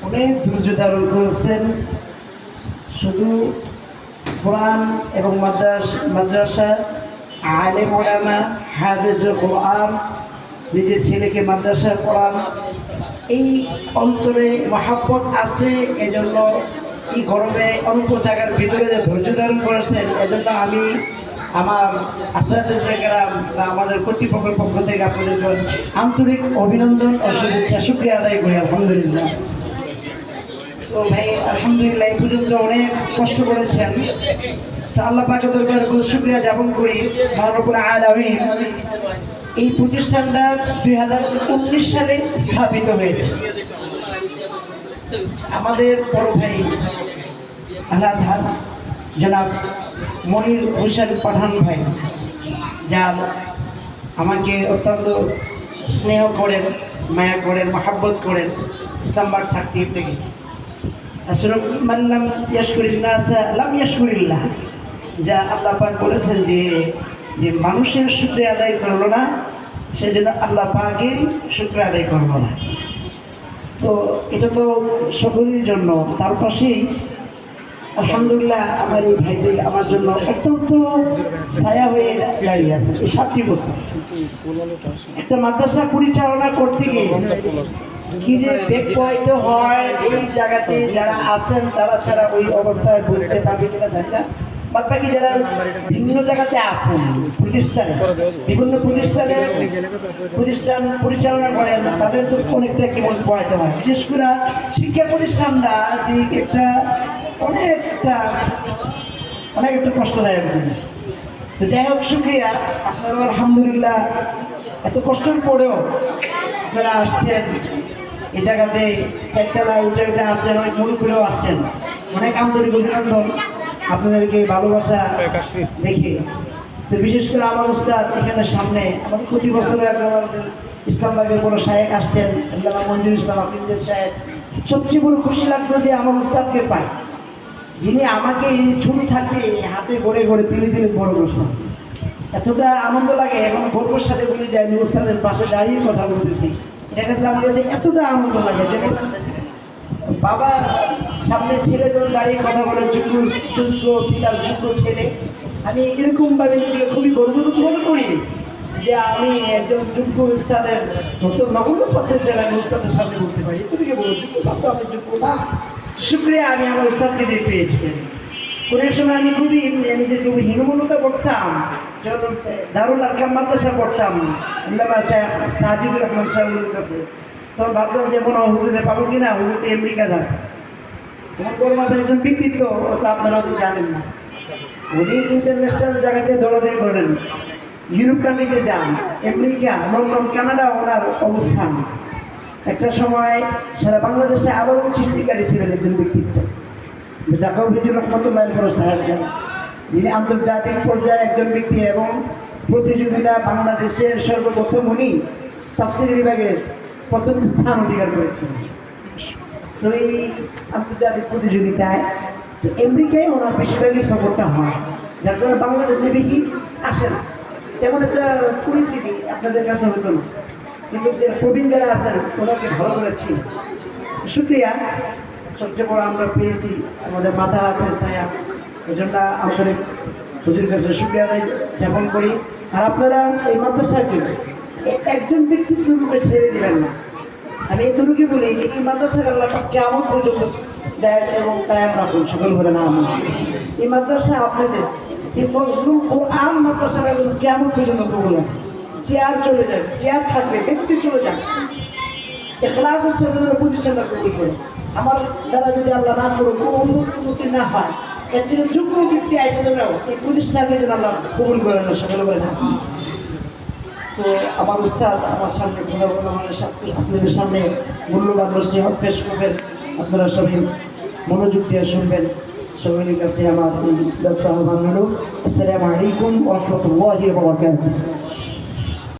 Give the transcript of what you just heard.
অনেক ধৈর্য ধারণ করেছেন। শুধু কোরআন এবং মাদ্রাসা আলেম ওলামা হাফেজ কোরআন, নিজের ছেলেকে মাদ্রাসায় পড়ান, এই অন্তরে মহাব্বত আছে। এজন্য এই গরমে অল্প জায়গার ভিতরে যে ধৈর্য ধারণ করেছেন, এজন্য আমি আমার আসাদুজ্জাকেরাম বা আমাদের কর্তৃপক্ষের পক্ষ থেকে আপনাদের আন্তরিক অভিনন্দন ও শুভেচ্ছা শুকরিয়া আদায় করি। আলহামদুলিল্লাহ। তো ভাই আলহামদুলিল্লাহ এই পর্যন্ত অনেক কষ্ট করেছেন, তো আল্লাহ পাকের দরবারে শুকরিয়া জ্ঞাপন করি। মহানবুল আলামিন এই প্রতিষ্ঠানটা 2019 সালে স্থাপিত হয়েছে। আমাদের বড় ভাই আল্লাহ জনাব মনির হোসেন পাঠান ভাই, যা আমাকে অত্যন্ত স্নেহ করেন, মায়া করেন, মহাব্বত করেন ইসলামবাগ থাকতে থেকে। আসলে মাল্লাম ইয়াশকুরিল্লাহ লাম ইয়াশকুরিল্লাহ, যা আল্লাহ পাক বলেছেন যে মানুষের শুকরিয়া আদায় করলো না, সেজন্য আল্লাহ পাকেই শুকরিয়া আদায় করলো না। তো এটা তো সকলের জন্য। তার পাশেই আলহামদুলিল্লাহ আমার এই ভাইটি আমার জন্য অত্যন্ত ছায়া হয়ে দাঁড়িয়ে আছে। এই 7টি বছর একটা মাদ্রাসা পরিচালনা করতে গিয়ে কি যে বেগ প্রবাহিত হয়, এই জায়গাতে যারা আছেন তারা ছাড়া ওই অবস্থায় বলতে পারবে কিনা জানি না। বাদ বাকি যারা বিভিন্ন জায়গাতে আছেন প্রতিষ্ঠানে, বিভিন্ন প্রতিষ্ঠান পরিচালনা করেন, তাদের তো অনেকটা কেমন পড়াইতে হয়। বিশেষ করে শিক্ষা প্রতিষ্ঠানটা যে একটা অনেক একটা কষ্টদায়ক জিনিস। তো যাই হোক, শুক্রিয়া আপনারা আলহামদুলিল্লাহ এত কষ্টের পরেও আপনারা আসছেন এই জায়গাতে, চারতলা উঠে আসছেন, অনেক মুরুব্বিরাও আসছেন। অনেক আন্তরিক অভিনন্দন আপনাদেরকে, ভালোবাসা দেখে। তো বিশেষ করে আমার উস্তাদ এখানে সামনে আমাদের প্রতি বছর আমাদের ইসলামবাগের কোনো শায়েখ আসতেন, মঞ্জুর ইসলাম আফিন্দের সাহেব। সবচেয়ে বড় খুশি লাগতো যে আমার উস্তাদকে পাই, যিনি আমাকে এই ছুটি থাকতে হাতে গড়ে গড়ে তিলে বড় করছেন। এতটা আনন্দ লাগে, এবং গর্বের সাথে বলি যে আমি উস্তাদের পাশে দাঁড়িয়ে কথা বলতেছি। এটা কাছে আমার কাছে এতটা আনন্দ লাগে যে বাবা সামনে ছেলে তোর দাঁড়িয়ে কথা বলে, যোগ্য পিতার যোগ্য ছেলে। আমি এরকমভাবে নিজেকে খুবই গর্ববোধ মনে করি যে আমি একজন যোগ্য উস্তাদের নতুন নগণ্য ছাত্র হিসেবে আমি উস্তাদের সামনে বলতে পারি। এতদিকে বলবো যোগ্য ছাত্র আমি যোগ্য না। শুক্রিয়া আমি আমার উস্তাদকে যে পেয়েছি। কোনো সময় আমি নিজের খুবই হীনমন্যতা পড়তাম, যখন দারুল আরকাম মাদ্রাসা পড়তাম আল্লামা শেখ সাজিদুর রহমান সাহেবের কাছে, তখন ভাবতাম যে কোনো হুজুরে পাবো কিনা, হুজুর তো আমেরিকা যান। তখন বড়মাপের একজন ব্যক্তিত্ব, তো আপনারা তো জানেন না। উনি ইন্টারন্যাশনাল জায়গাতে দৌড়াদৌড়ি করেন, ইউরোপ কান্ট্রিতে যান, আমেরিকা, লন্ডন, কানাডা ওনার অবস্থান। একটা সময় সারা বাংলাদেশে আলোড়ন সৃষ্টিকারী ছিলেন একজন ব্যক্তিত্ব, ঢাকা হুজুর রহমতুল্লাহ সাহেব, যিনি আন্তর্জাতিক পর্যায়ে একজন ব্যক্তি এবং প্রতিযোগিতা বাংলাদেশের সর্বপ্রথম উনি তাফসীর বিভাগের প্রথম স্থান অধিকার করেছিলেন। তো এই আন্তর্জাতিক প্রতিযোগিতায় তো আমেরিকায় ওনার বেশিরভাগই সফরটা হয়, যার কারণে বাংলাদেশে বেশি আসে না। তেমন একটা পরিচিতি আপনাদের কাছে হতো না, কিন্তু যে প্রবীণ যারা আছেন ওনাকে ভালো করেছি। শুক্রিয়া। সবচেয়ে বড় আমরা পেয়েছি আমাদের মাথা হাতের ছায়া, এই জন্য আমাদের হুজুর কাছে শুক্রিয়া জ্ঞাপন করি। আর আপনারা এই মাদ্রাসাকে একজন ব্যক্তিত্ব রূপে ছেড়ে দেবেন না। আমি এতটুকু বলি যে এই মাদ্রাসাকে আল্লাহ কিয়ামত পর্যন্ত দেয় এবং কায়েম রাখুন, সকল বলে না আমি। এই মাদ্রাসা আপনাদের এই ফজলুল কোরআন মাদ্রাসার একজন কিয়ামত পর্যন্ত কবুল রাখে। চেয়ার চলে যাবে, চেয়ার থাকবে, ব্যক্তি চলে যাবে, ইখলাসের সাথে প্রতিষ্ঠানটা কবুল করে। আমার দ্বারা যদি আল্লাহ না করো, কোনো উন্নতি না হয়, এর থেকে যোগ্য ব্যক্তি আসে দেবেও এই প্রতিষ্ঠানকে যেন আল্লাহ কবুল করেন না, সকলে বলে না। তো আমার উস্তাদ আমার সামনে কথা বলে, আমাদের সাথে আপনাদের সামনে মূল্যবান নসিহত পেশ করবেন। আপনারা সবাই মনোযোগ দিয়ে শুনবেন। সকলের কাছে আমার এই আহ্বান হলো, আসসালামু আলাইকুম ওয়া রাহমাতুল্লাহি ওয়া বারাকাতুহু।